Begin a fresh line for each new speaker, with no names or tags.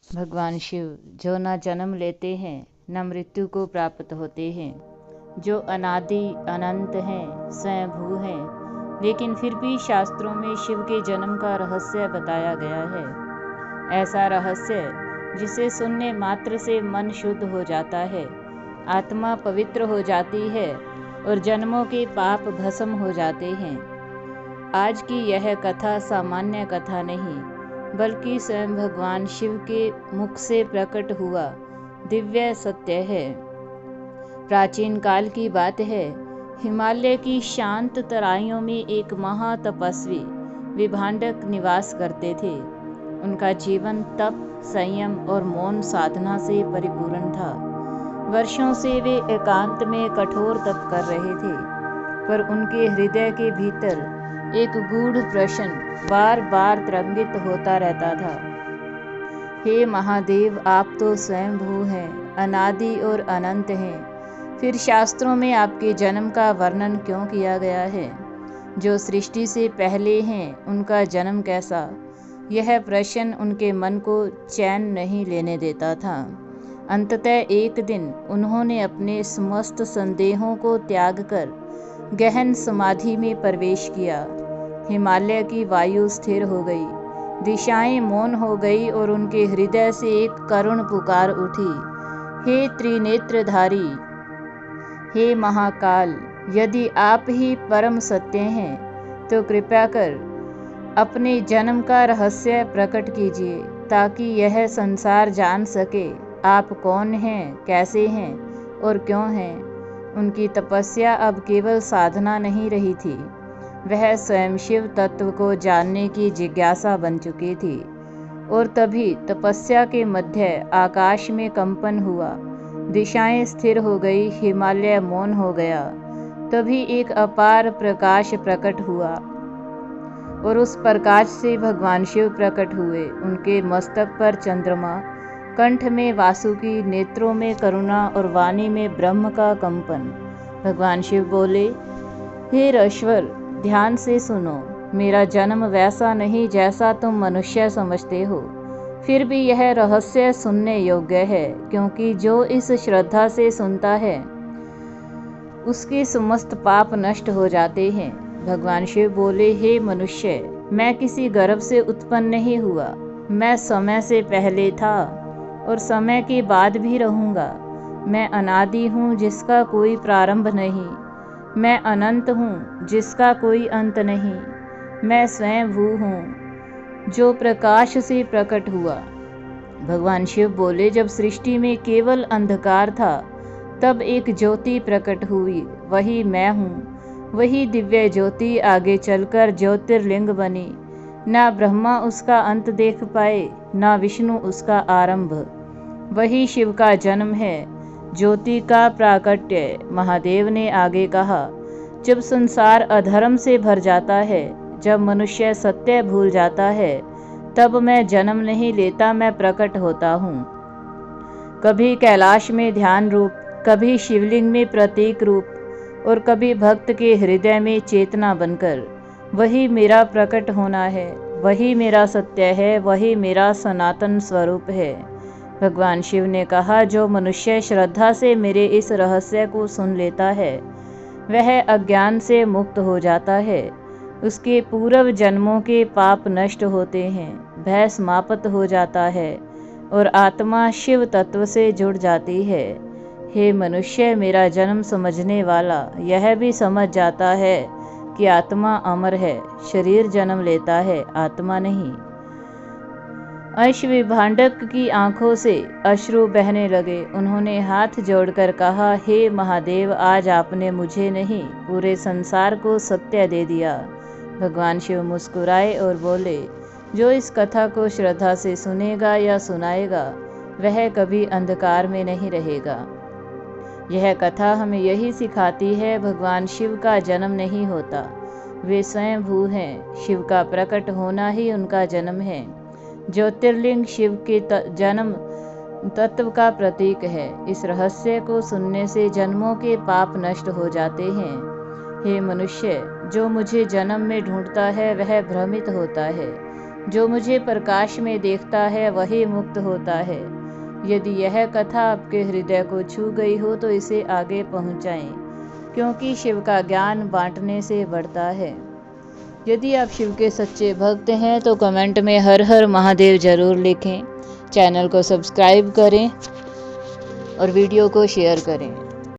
भगवान शिव जो न जन्म लेते हैं न मृत्यु को प्राप्त होते हैं, जो अनादि अनंत हैं, स्वयंभू हैं, लेकिन फिर भी शास्त्रों में शिव के जन्म का रहस्य बताया गया है। ऐसा रहस्य जिसे सुनने मात्र से मन शुद्ध हो जाता है, आत्मा पवित्र हो जाती है और जन्मों के पाप भस्म हो जाते हैं। आज की यह कथा सामान्य कथा नहीं, बल्कि स्वयं भगवान शिव के मुख से प्रकट हुआ दिव्य सत्य है। प्राचीन काल की बात है। हिमालय की शांत तराइयों में एक महातपस्वी विभांडक निवास करते थे। उनका जीवन तप, संयम और मौन साधना से परिपूर्ण था। वर्षों से वे एकांत में कठोर तप कर रहे थे, पर उनके हृदय के भीतर एक गूढ़ प्रश्न बार बार तरंगित होता रहता था। हे महादेव, आप तो स्वयंभू हैं, अनादि और अनंत हैं, फिर शास्त्रों में आपके जन्म का वर्णन क्यों किया गया है? जो सृष्टि से पहले हैं, उनका जन्म कैसा? यह प्रश्न उनके मन को चैन नहीं लेने देता था। अंततः एक दिन उन्होंने अपने समस्त संदेहों को त्याग कर गहन समाधि में प्रवेश किया। हिमालय की वायु स्थिर हो गई, दिशाएं मौन हो गई और उनके हृदय से एक करुण पुकार उठी। हे त्रिनेत्रधारी, हे महाकाल, यदि आप ही परम सत्य हैं तो कृपया कर अपने जन्म का रहस्य प्रकट कीजिए, ताकि यह संसार जान सके आप कौन हैं, कैसे हैं और क्यों हैं। उनकी तपस्या अब केवल साधना नहीं रही थी, वह स्वयं शिव तत्व को जानने की जिज्ञासा बन चुकी थी। और तभी तपस्या के मध्य आकाश में कंपन हुआ, दिशाएं स्थिर हो गई, हिमालय मौन हो गया। तभी एक अपार प्रकाश प्रकट हुआ और उस प्रकाश से भगवान शिव प्रकट हुए। उनके मस्तक पर चंद्रमा, कंठ में वासुकी, नेत्रों में करुणा और वाणी में ब्रह्म का कंपन। भगवान शिव बोले, हे ईश्वर, ध्यान से सुनो। मेरा जन्म वैसा नहीं जैसा तुम मनुष्य समझते हो, फिर भी यह रहस्य सुनने योग्य है, क्योंकि जो इस श्रद्धा से सुनता है उसके समस्त पाप नष्ट हो जाते हैं। भगवान शिव बोले, हे मनुष्य, मैं किसी गर्भ से उत्पन्न नहीं हुआ। मैं समय से पहले था और समय के बाद भी रहूँगा। मैं अनादि हूँ, जिसका कोई प्रारंभ नहीं। मैं अनंत हूँ, जिसका कोई अंत नहीं। मैं स्वयंभू हूँ, जो प्रकाश से प्रकट हुआ। भगवान शिव बोले, जब सृष्टि में केवल अंधकार था, तब एक ज्योति प्रकट हुई, वही मैं हूँ। वही दिव्य ज्योति आगे चलकर ज्योतिर्लिंग बनी। ना ब्रह्मा उसका अंत देख पाए, ना विष्णु उसका आरंभ। वही शिव का जन्म है, ज्योति का प्राकट्य। महादेव ने आगे कहा, जब संसार अधर्म से भर जाता है, जब मनुष्य सत्य भूल जाता है, तब मैं जन्म नहीं लेता, मैं प्रकट होता हूँ। कभी कैलाश में ध्यान रूप, कभी शिवलिंग में प्रतीक रूप और कभी भक्त के हृदय में चेतना बनकर। वही मेरा प्रकट होना है, वही मेरा सत्य है, वही मेरा सनातन स्वरूप है। भगवान शिव ने कहा, जो मनुष्य श्रद्धा से मेरे इस रहस्य को सुन लेता है, वह अज्ञान से मुक्त हो जाता है। उसके पूर्व जन्मों के पाप नष्ट होते हैं, भय समाप्त हो जाता है और आत्मा शिव तत्व से जुड़ जाती है। हे मनुष्य, मेरा जन्म समझने वाला यह भी समझ जाता है कि आत्मा अमर है, शरीर जन्म लेता है, आत्मा नहीं। अंश विभांडक की आंखों से अश्रु बहने लगे। उन्होंने हाथ जोड़कर कहा, हे महादेव, आज आपने मुझे नहीं, पूरे संसार को सत्य दे दिया। भगवान शिव मुस्कुराए और बोले, जो इस कथा को श्रद्धा से सुनेगा या सुनाएगा, वह कभी अंधकार में नहीं रहेगा। यह कथा हमें यही सिखाती है, भगवान शिव का जन्म नहीं होता, वे स्वयंभू हैं। शिव का प्रकट होना ही उनका जन्म है। ज्योतिर्लिंग शिव के जन्म तत्व का प्रतीक है। इस रहस्य को सुनने से जन्मों के पाप नष्ट हो जाते हैं। हे मनुष्य, जो मुझे जन्म में ढूंढता है वह भ्रमित होता है, जो मुझे प्रकाश में देखता है वही मुक्त होता है। यदि यह कथा आपके हृदय को छू गई हो तो इसे आगे पहुंचाएं, क्योंकि शिव का ज्ञान बांटने से बढ़ता है। यदि आप शिव के सच्चे भक्त हैं तो कमेंट में हर हर महादेव जरूर लिखें। चैनल को सब्सक्राइब करें और वीडियो को शेयर करें।